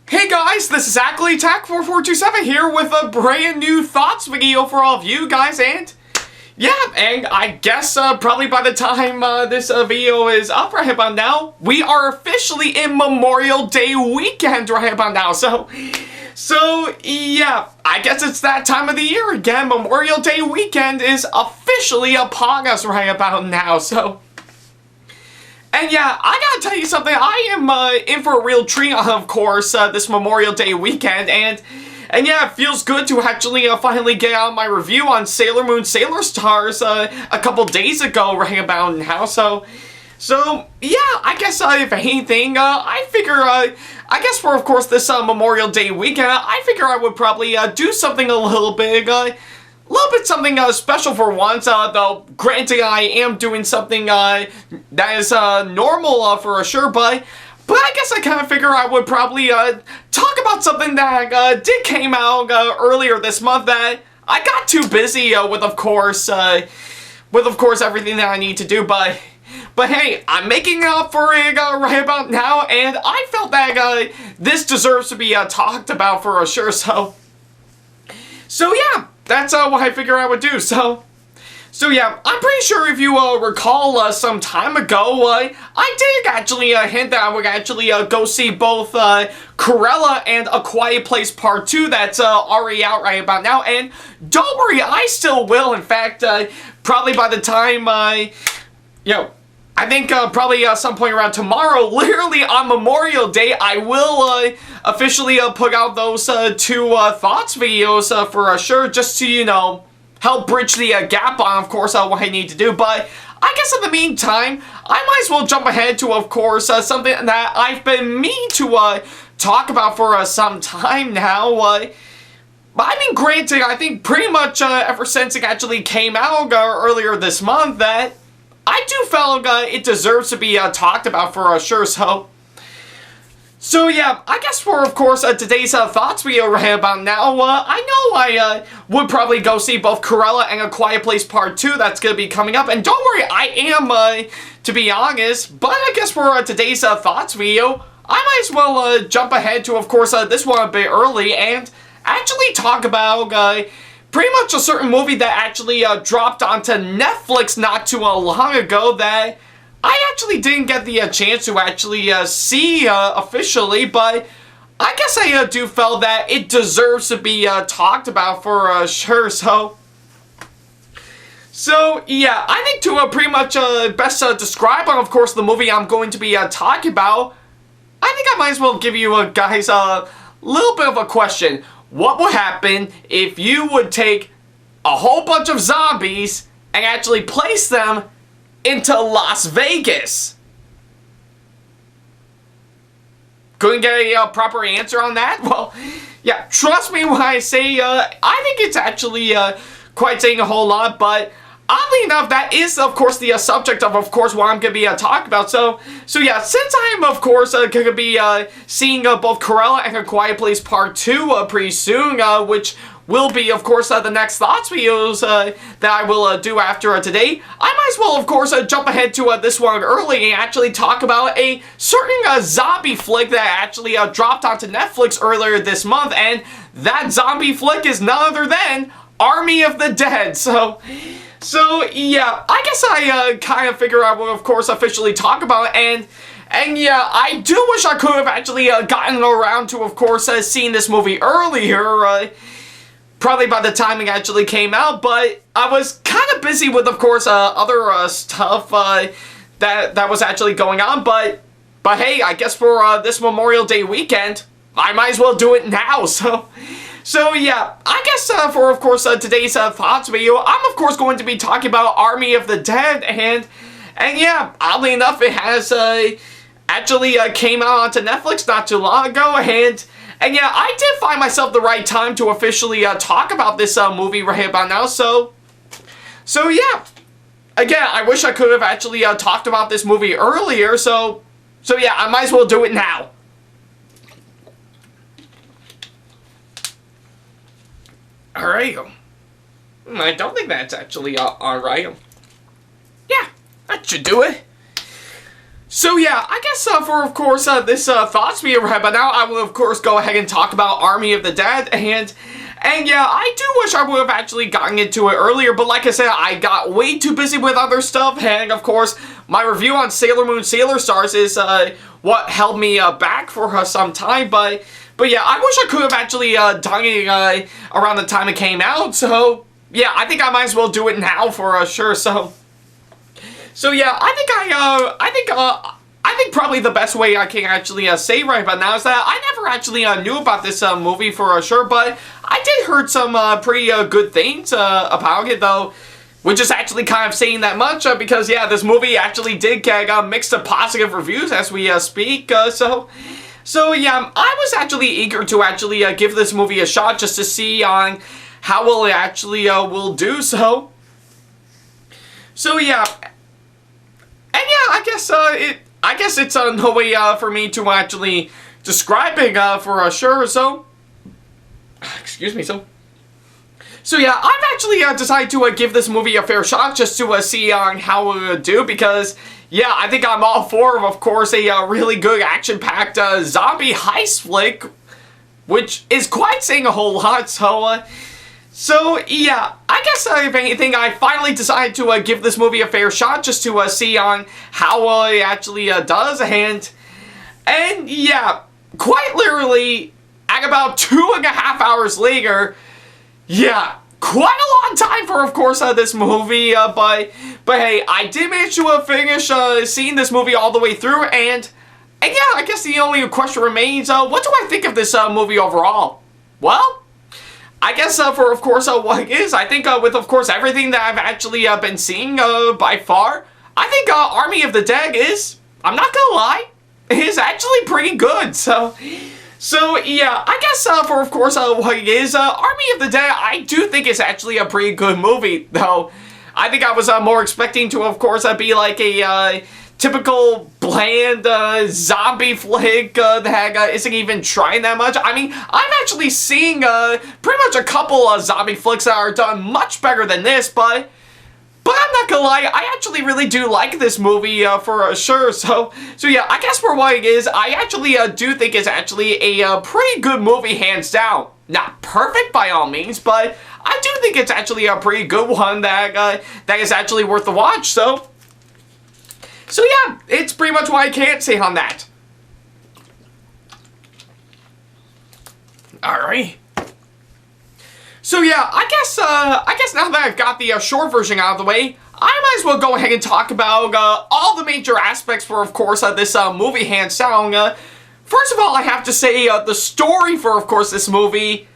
Hey guys, this is Ackleyattack4427 here with a brand new thoughts video for all of you guys, and yeah, and I guess probably by the time this video is up right about now, we are officially in Memorial Day weekend right about now, so yeah, I guess it's that time of the year again. Memorial Day weekend is officially upon us right about now, so... And yeah, I gotta tell you something, I am in for a real treat, of course, this Memorial Day weekend, and yeah, it feels good to actually finally get out my review on Sailor Moon Sailor Stars a couple days ago, right about now, so yeah, I guess if anything, I figure, I guess for, of course, this Memorial Day weekend, I figure I would probably do something a little bit something special for once, though granted I am doing something that is normal for sure, but I guess I kind of figure I would probably talk about something that did came out earlier this month that I got too busy with, of course, everything that I need to do, but hey, I'm making up for it right about now, and I felt that this deserves to be talked about for sure, so yeah. That's what I figure I would do, so yeah, I'm pretty sure if you recall some time ago, I did actually hint that I would actually go see both Cruella and A Quiet Place Part 2 that's already out right about now, and don't worry, I still will. In fact, probably by the time, I think probably some point around tomorrow, literally on Memorial Day, I will officially put out those two thoughts videos for sure, just to, you know, help bridge the gap on, of course, what I need to do. But I guess in the meantime, I might as well jump ahead to, of course, something that I've been meaning to talk about for some time now. But I mean, granted, I think pretty much ever since it actually came out earlier this month, that I do feel it deserves to be talked about for sure, so yeah, I guess for, of course, today's thoughts video right about now, I know I would probably go see both Cruella and A Quiet Place Part 2 that's going to be coming up, and don't worry, I am, to be honest, but I guess for today's thoughts video, I might as well jump ahead to, of course, this one a bit early, and actually talk about, pretty much a certain movie that actually dropped onto Netflix not too long ago that I actually didn't get the chance to actually see officially, but I guess I do feel that it deserves to be talked about for sure, so yeah, I think to pretty much best describe, of course, the movie I'm going to be talking about, I think I might as well give you guys a little bit of a question. What would happen if you would take a whole bunch of zombies and actually place them into Las Vegas? Couldn't get a proper answer on that? Well, yeah, trust me when I say I think it's actually quite saying a whole lot, but oddly enough, that is, of course, the subject of course, what I'm going to be talking about. So yeah, since I'm, of course, going to be seeing both Cruella and A Quiet Place Part 2 pretty soon, which will be, of course, the next thoughts videos that I will do after today, I might as well, of course, jump ahead to this one early and actually talk about a certain zombie flick that actually dropped onto Netflix earlier this month, and that zombie flick is none other than Army of the Dead. So yeah, I guess I kind of figure I will, of course, officially talk about it, and yeah, I do wish I could have actually gotten around to, of course, seeing this movie earlier, probably by the time it actually came out, but I was kind of busy with, of course, other stuff that was actually going on, but hey, I guess for this Memorial Day weekend, I might as well do it now, so yeah, I guess for, of course, today's thoughts video, I'm, of course, going to be talking about Army of the Dead, and yeah, oddly enough, it has actually came out onto Netflix not too long ago, and yeah, I did find myself the right time to officially talk about this movie right about now, so yeah, again, I wish I could have actually talked about this movie earlier, so yeah, I might as well do it now. Alright, I don't think that's actually alright. Yeah, that should do it. So yeah, I guess for of course this thoughts me right, but now I will of course go ahead and talk about Army of the Dead, and yeah, I do wish I would have actually gotten into it earlier, but like I said, I got way too busy with other stuff, and of course, my review on Sailor Moon Sailor Stars is what held me back for some time, but yeah, I wish I could have actually done it around the time it came out, so yeah, I think I might as well do it now for sure, so yeah, I think probably the best way I can actually say right about now is that I never actually knew about this movie for sure, but I did heard some pretty good things about it, though, which is actually kind of saying that much, because yeah, this movie actually did get mixed to positive reviews as we speak, so yeah, I was actually eager to actually give this movie a shot just to see on how well it actually will do, so yeah. And yeah, I guess it's no way for me to actually describe it for sure. So, excuse me. So yeah, I've actually decided to give this movie a fair shot just to see how it would do, because yeah, I think I'm all for, of course, a really good action-packed zombie heist flick, which is quite saying a whole lot. So yeah, I guess if anything, I finally decided to give this movie a fair shot just to see on how it actually does, and yeah, quite literally, at about 2.5 hours later, yeah, quite a long time for, of course, this movie, but hey, I did manage to finish seeing this movie all the way through, and yeah, I guess the only question remains, what do I think of this movie overall? Well, I guess for, of course, what it is, I think with, of course, everything that I've actually been seeing by far, I think Army of the Dead is, I'm not gonna lie, is actually pretty good. So yeah, I guess for, of course, what it is, Army of the Dead, I do think it's actually a pretty good movie, though. I think I was more expecting to, of course, be like a typical bland zombie flick that isn't even trying that much. I mean, I'm actually seeing pretty much a couple of zombie flicks that are done much better than this, but I'm not gonna lie, I actually really do like this movie for sure. So yeah, I guess for what it is, I actually do think it's actually a pretty good movie, hands down. Not perfect by all means, but I do think it's actually a pretty good one that is actually worth the watch. So yeah, it's pretty much what I can say on that. Alright. So yeah, I guess now that I've got the short version out of the way, I might as well go ahead and talk about all the major aspects for, of course, this movie, hands down. First of all, I have to say the story for, of course, this movie,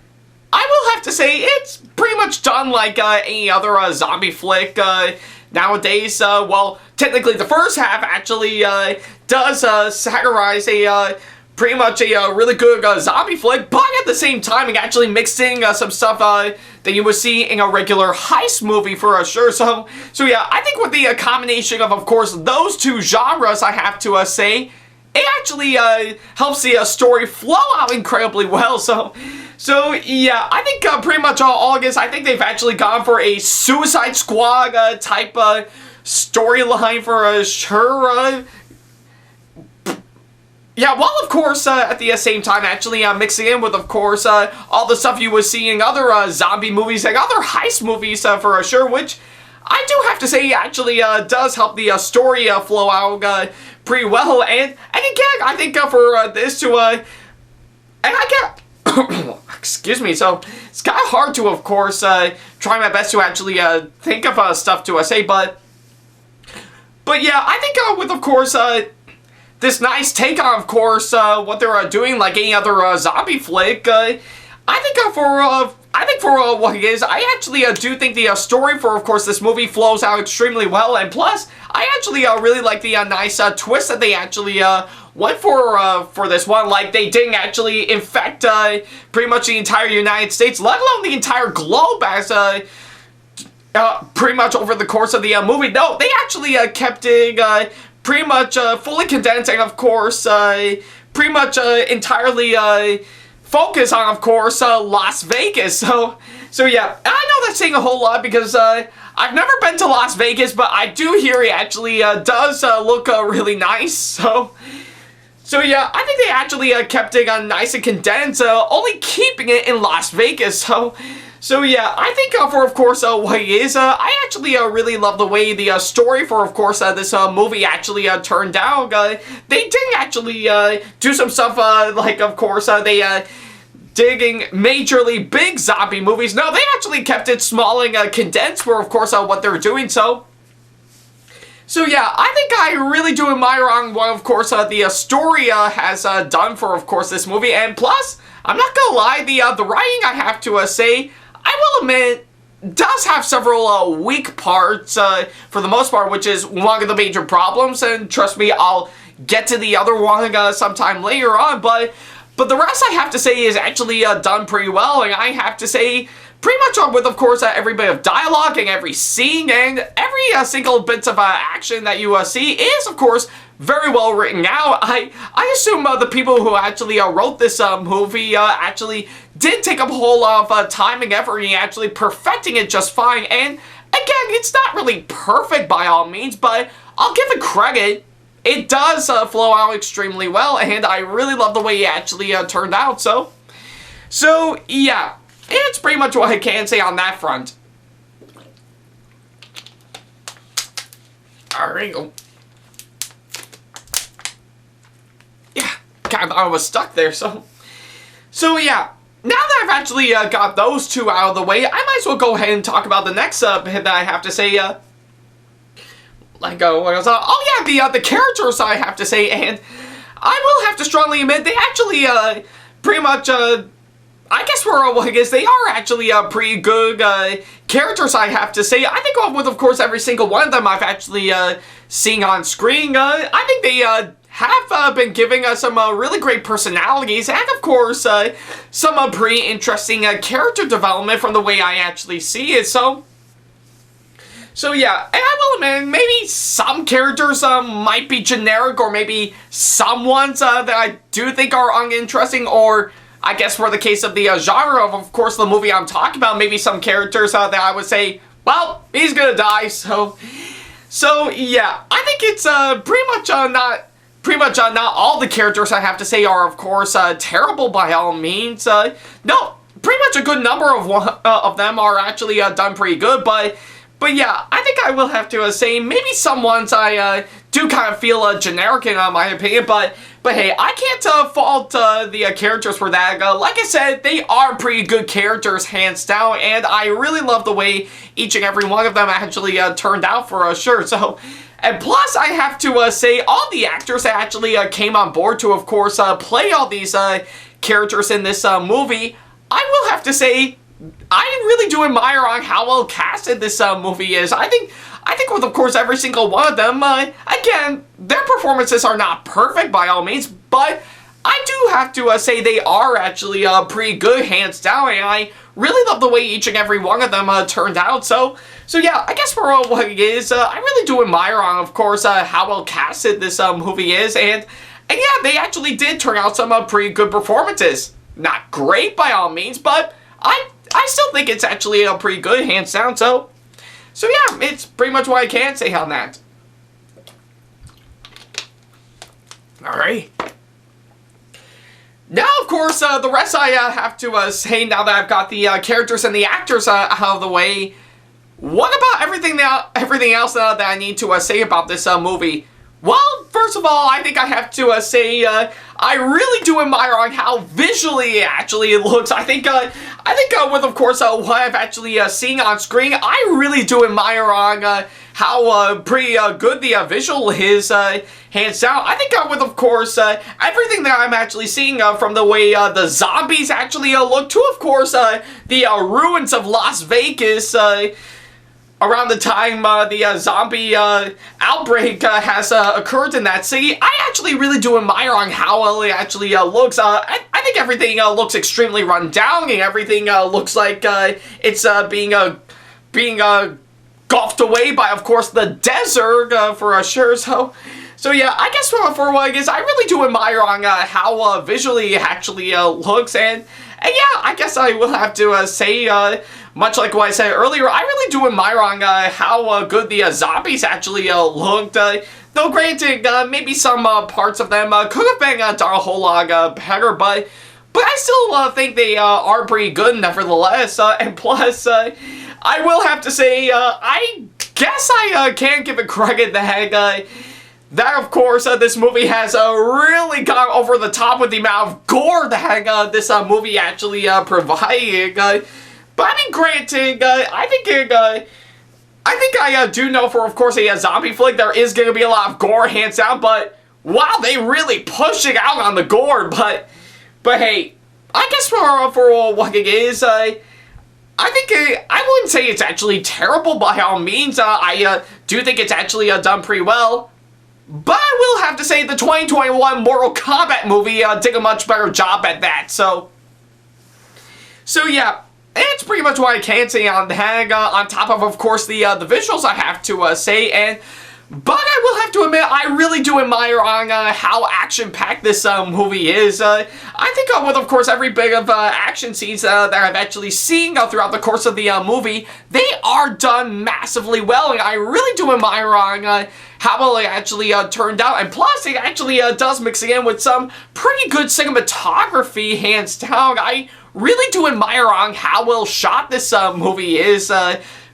I will have to say it's pretty much done like any other zombie flick nowadays. Well, technically the first half actually does satirize pretty much a really good zombie flick, but at the same time it actually mixed in some stuff that you would see in a regular heist movie for sure. So yeah, I think with the combination of course, those two genres, I have to say, it actually helps the story flow out incredibly well. So yeah, I think pretty much all of this, I think they've actually gone for a Suicide Squad type storyline for sure. Yeah, while of course at the same time actually mixing in with, of course, all the stuff you would see in other zombie movies and other heist movies for sure, which I do have to say actually does help the story flow out pretty well. And again, I think for this to and I get excuse me, so it's kind of hard to, of course, try my best to actually think of stuff to say, but yeah, I think with, of course, this nice take on, of course, what they're doing, like any other zombie flick, I think for what it is, I actually do think the story for, of course, this movie flows out extremely well, and plus, I actually really like the nice twist that they actually went for this one. Like, they didn't actually infect pretty much the entire United States, let alone the entire globe, as pretty much over the course of the movie. No, they actually kept it pretty much fully condensed, and of course, pretty much entirely focus on, of course, Las Vegas. So yeah, I know that's saying a whole lot, because I've never been to Las Vegas, but I do hear it actually does look really nice. So yeah, I think they actually kept it nice and condensed, only keeping it in Las Vegas. So yeah, I think for, of course, what it is, I actually really love the way the story for, of course, this movie actually turned out. They did actually do some stuff, like, of course, they digging majorly big zombie movies. No, they actually kept it small and condensed for, of course, what they're doing. So yeah, I think I really do admire on what, of course, the story has done for, of course, this movie. And plus, I'm not gonna lie, the writing, I have to say, I will admit, does have several weak parts, for the most part, which is one of the major problems. And trust me, I'll get to the other one sometime later on. But the rest, I have to say, is actually done pretty well. And I have to say, pretty much with, of course, every bit of dialogue and every scene and every single bit of action that you see is, of course, very well written out. I assume the people who actually wrote this movie actually did take a whole lot of time and effort in actually perfecting it just fine. And again, it's not really perfect by all means, but I'll give it credit. It does flow out extremely well, and I really love the way it actually turned out. So yeah, it's pretty much what I can say on that front. Alright. Yeah, kind of I was stuck there. So yeah. Now that I've actually got those two out of the way, I might as well go ahead and talk about the next bit that I have to say. Oh yeah, the characters, I have to say, and I will have to strongly admit they actually pretty much I guess for what it is, they are actually pretty good characters, I have to say. I think with, of course, every single one of them I've actually seen on screen, I think they have been giving us some really great personalities, and of course some pretty interesting character development from the way I actually see it. So yeah, and I will admit, maybe some characters might be generic, or maybe some ones that I do think are uninteresting, or I guess for the case of the genre of course, the movie I'm talking about, maybe some characters that I would say, well, he's gonna die. So yeah, I think it's pretty much not all the characters, I have to say, are of course terrible by all means. No, pretty much a good number of them are actually done pretty good, but yeah, I think I will have to say maybe some ones I do kind of feel generic in my opinion, but hey, I can't fault the characters for that. Like I said, they are pretty good characters, hands down, and I really love the way each and every one of them actually turned out for sure. So, and plus, I have to say, all the actors that actually came on board to, of course, play all these characters in this movie, I will have to say, I really do admire on how well casted this movie is. I think with, of course, every single one of them, again, their performances are not perfect by all means, but I do have to say they are actually pretty good, hands down, and I really love the way each and every one of them turned out. So yeah, I guess for what it is, I really do admire on, of course, how well casted this movie is, and yeah, they actually did turn out some pretty good performances. Not great by all means, but I still think it's actually pretty good, hands down. So yeah, it's pretty much what I can say on that. Alright. Now, of course, the rest I have to say, now that I've got the characters and the actors out of the way, what about everything else that I need to say about this movie? Well, first of all, I think I have to say I really do admire on how visually actually it looks. I think with, of course, what I've actually seen on screen, I really do admire on how pretty good the visual is, hands down. I think with, of course, everything that I'm actually seeing from the way the zombies actually look to, of course, the ruins of Las Vegas, around the time the zombie outbreak has occurred in that city. I actually really do admire on how well it actually looks. I think everything looks extremely run down, and everything looks like it's being gulfed away by, of course, the desert for sure. So So yeah, I guess for what it is, I really do admire on how visually it actually looks, and yeah, I guess I will have to say, much like what I said earlier, I really do admire on how good the zombies actually looked. Though granted, maybe some parts of them could have been done a whole lot better, but I still think they are pretty good nevertheless. And plus, I will have to say, I guess I can give it credit that of course, this movie has really gone over the top with the amount of gore that this movie actually provided. But I mean, granted, I think I do know for, of course, a zombie flick, there is going to be a lot of gore, hands down, but wow, they really push it out on the gore, but hey, I guess for what it is, I think I wouldn't say it's actually terrible by all means. I do think it's actually done pretty well. But I will have to say the 2021 Mortal Kombat movie did a much better job at that. So yeah, it's pretty much what I can say on that. On top of course, the visuals I have to say, but I will have to admit, I really do admire on how action-packed this movie is. I think with, of course, every bit of action scenes that I've actually seen throughout the course of the movie, they are done massively well, and I really do admire on how well it actually turned out, and plus it actually does mix it in with some pretty good cinematography, hands down. I really do admire on how well shot this movie is,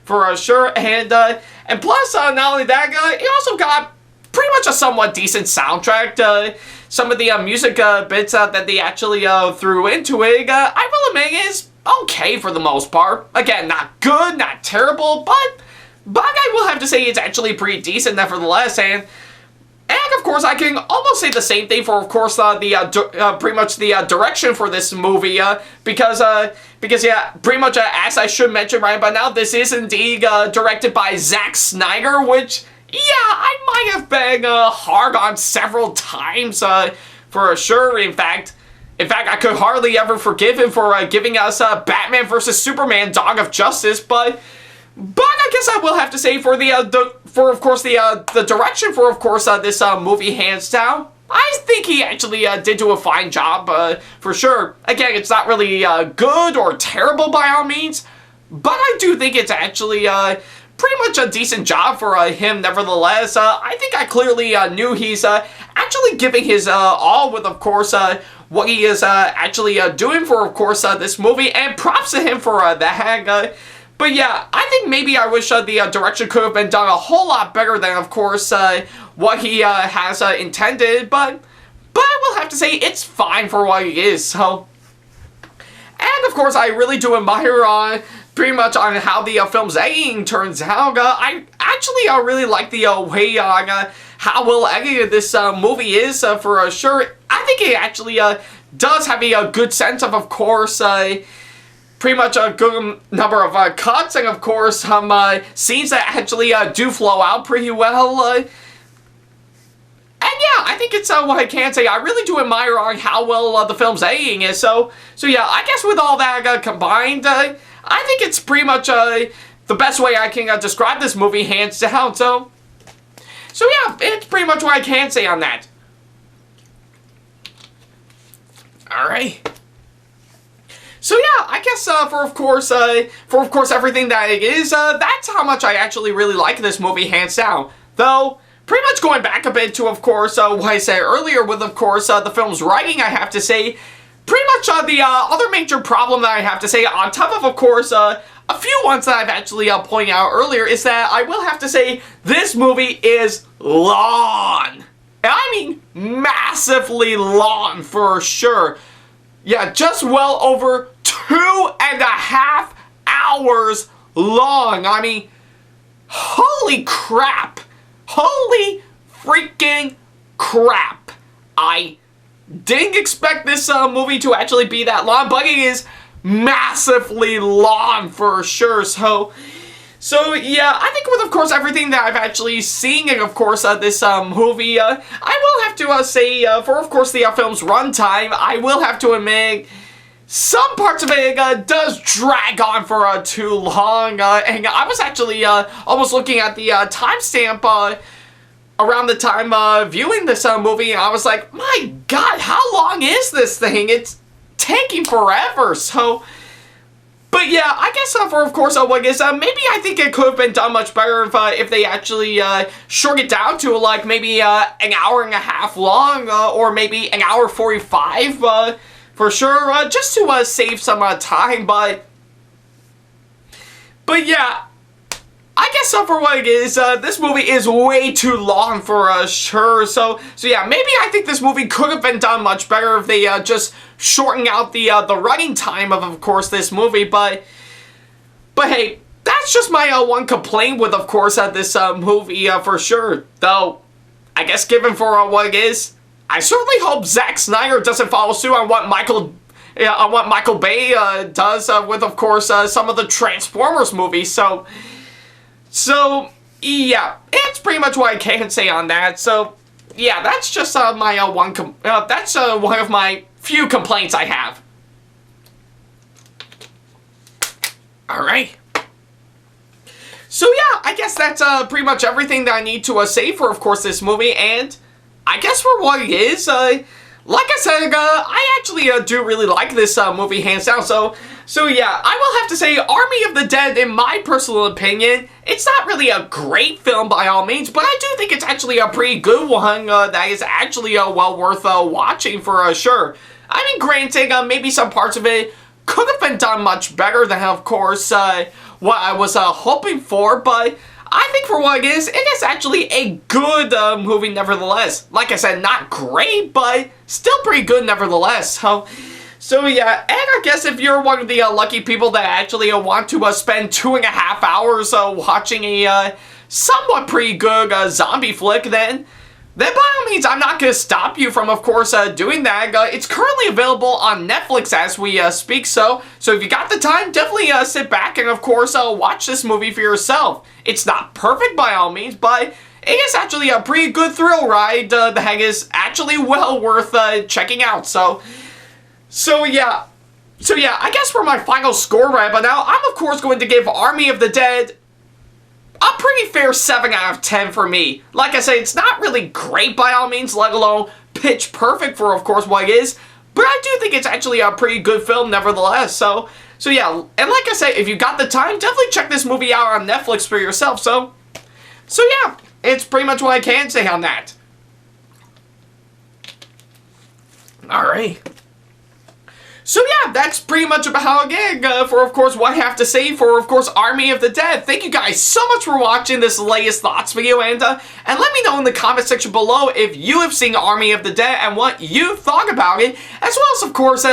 for sure, and plus, not only that, it also got pretty much a somewhat decent soundtrack. Some of the music bits that they actually threw into it, I will admit, is okay for the most part. Again, not good, not terrible, but I will have to say it's actually pretty decent nevertheless, and of course I can almost say the same thing for, of course, pretty much the direction for this movie, because yeah, pretty much as I should mention right by now, this is indeed directed by Zack Snyder, which, yeah, I might have been hard on several times, for sure. In fact, I could hardly ever forgive him for giving us Batman vs Superman: Dawn of Justice, but I guess I will have to say for of course the direction for, of course, this movie, hands down, I think he actually did do a fine job, for sure. Again, it's not really good or terrible by all means, but I do think it's actually pretty much a decent job for him nevertheless. I think I clearly knew he's actually giving his all with, of course, what he is actually doing for, of course, this movie, and props to him for that. But yeah, I think maybe I wish the direction could have been done a whole lot better than, of course, what he has intended, but I will have to say it's fine for what it is, so. And of course, I really do admire pretty much on how the film's editing turns out. I actually really like the way how well edited this movie is, for sure. I think it actually does have a good sense of course, pretty much a good number of cuts, and of course some scenes that actually do flow out pretty well. And yeah, I think it's what I can say. I really do admire on how well the film's editing is. So yeah, I guess with all that combined, I think it's pretty much the best way I can describe this movie, hands down. So yeah, it's pretty much what I can say on that. Alright. So yeah, I guess for of course everything that it is, that's how much I actually really like this movie, hands down. Though, pretty much going back a bit to, of course, what I said earlier with, of course, the film's writing, I have to say, pretty much the other major problem that I have to say, on top of course, a few ones that I've actually pointed out earlier, is that I will have to say this movie is long. And I mean massively long, for sure. Yeah, just well over 2.5 hours long. I mean, holy crap. Holy freaking crap. I didn't expect this movie to actually be that long, but it is massively long for sure. So yeah, I think with, of course, everything that I've actually seen in, of course, this movie, I will have to say, for, of course, the film's runtime, I will have to admit, some parts of it does drag on for too long, and I was actually almost looking at the timestamp around the time viewing this movie, and I was like, my God, how long is this thing? It's taking forever. So, but yeah, I guess for of course what is maybe I think it could have been done much better if they actually shortened it down to like maybe an hour and a half long, or maybe an hour 45 for sure, just to save some time. But yeah, I guess for what it is, this movie is way too long for sure. So yeah, maybe I think this movie could have been done much better if they just shortened out the running time of course this movie. But hey, that's just my one complaint with of course this movie for sure. Though I guess given for what it is, I certainly hope Zack Snyder doesn't follow suit on what Michael Bay does with of course some of the Transformers movies. So, yeah, it's pretty much what I can say on that. So, yeah, that's just my that's one of my few complaints I have. Alright. So, yeah, I guess that's pretty much everything that I need to say for, of course, this movie. And I guess for what it is, like I said, I actually do really like this movie, hands down. So yeah, I will have to say Army of the Dead, in my personal opinion, it's not really a great film by all means, but I do think it's actually a pretty good one that is actually well worth watching for sure. I mean, granted, maybe some parts of it could have been done much better than, of course, what I was hoping for, but I think for what it is actually a good movie nevertheless. Like I said, not great, but still pretty good nevertheless. So yeah, and I guess if you're one of the lucky people that actually want to spend 2.5 hours watching a somewhat pretty good zombie flick, then by all means, I'm not going to stop you from, of course, doing that. It's currently available on Netflix as we speak, so if you got the time, definitely sit back and, of course, watch this movie for yourself. It's not perfect by all means, but it is actually a pretty good thrill ride. The heck is actually well worth checking out, So yeah, I guess for my final score right about now, I'm of course going to give Army of the Dead a pretty fair 7 out of 10 for me. Like I said, it's not really great by all means, let alone pitch perfect for of course what it is, but I do think it's actually a pretty good film nevertheless. So yeah, and like I said, if you got the time, definitely check this movie out on Netflix for yourself. So yeah, it's pretty much what I can say on that. Alright. So yeah, that's pretty much about again for of course what I have to say for of course Army of the Dead. Thank you guys so much for watching this latest thoughts video, and let me know in the comment section below if you have seen Army of the Dead and what you thought about it, as well as of course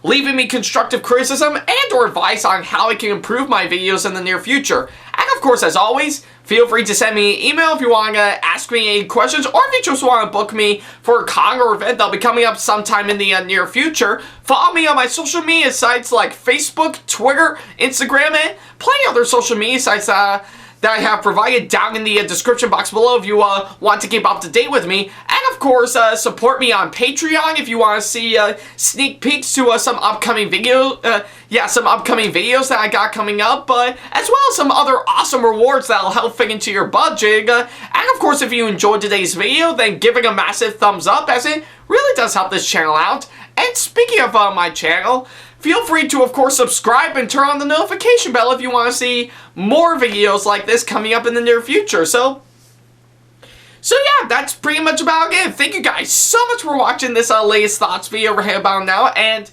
leaving me constructive criticism and or advice on how I can improve my videos in the near future. And of course, as always, feel free to send me an email if you want to ask me any questions, or if you just want to book me for a con or event that'll be coming up sometime in the near future. Follow me on my social media sites like Facebook, Twitter, Instagram, and plenty other social media sites that I have provided down in the description box below if you want to keep up to date with me. And of course, support me on Patreon if you want to see sneak peeks to some upcoming videos that I got coming up, as well as some other awesome rewards that'll help fit into your budget. And of course, if you enjoyed today's video, then give it a massive thumbs up, as it really does help this channel out. And speaking of my channel, feel free to, of course, subscribe and turn on the notification bell if you want to see more videos like this coming up in the near future. So yeah, that's pretty much about it. Thank you guys so much for watching this latest thoughts video right about now. And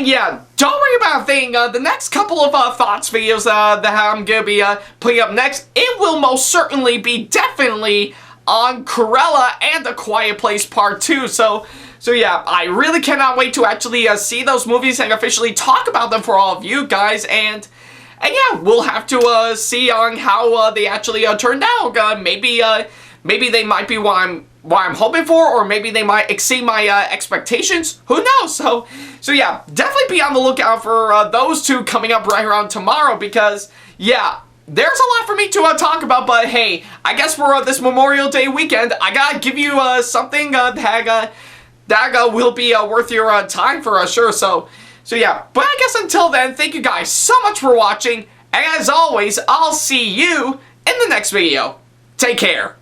yeah, don't worry about a thing. The next couple of thoughts videos that I'm going to be putting up next, it will most certainly be definitely on Cruella and A Quiet Place Part 2. So yeah, I really cannot wait to actually see those movies and officially talk about them for all of you guys. And yeah, we'll have to see on how they actually turned out. Maybe they might be what I'm hoping for, or maybe they might exceed my expectations. Who knows? So yeah, definitely be on the lookout for those two coming up right around tomorrow, because yeah, there's a lot for me to talk about. But hey, I guess for this Memorial Day weekend, I gotta give you something that will be worth your time for sure. So yeah, but I guess until then, thank you guys so much for watching, and as always, I'll see you in the next video. Take care.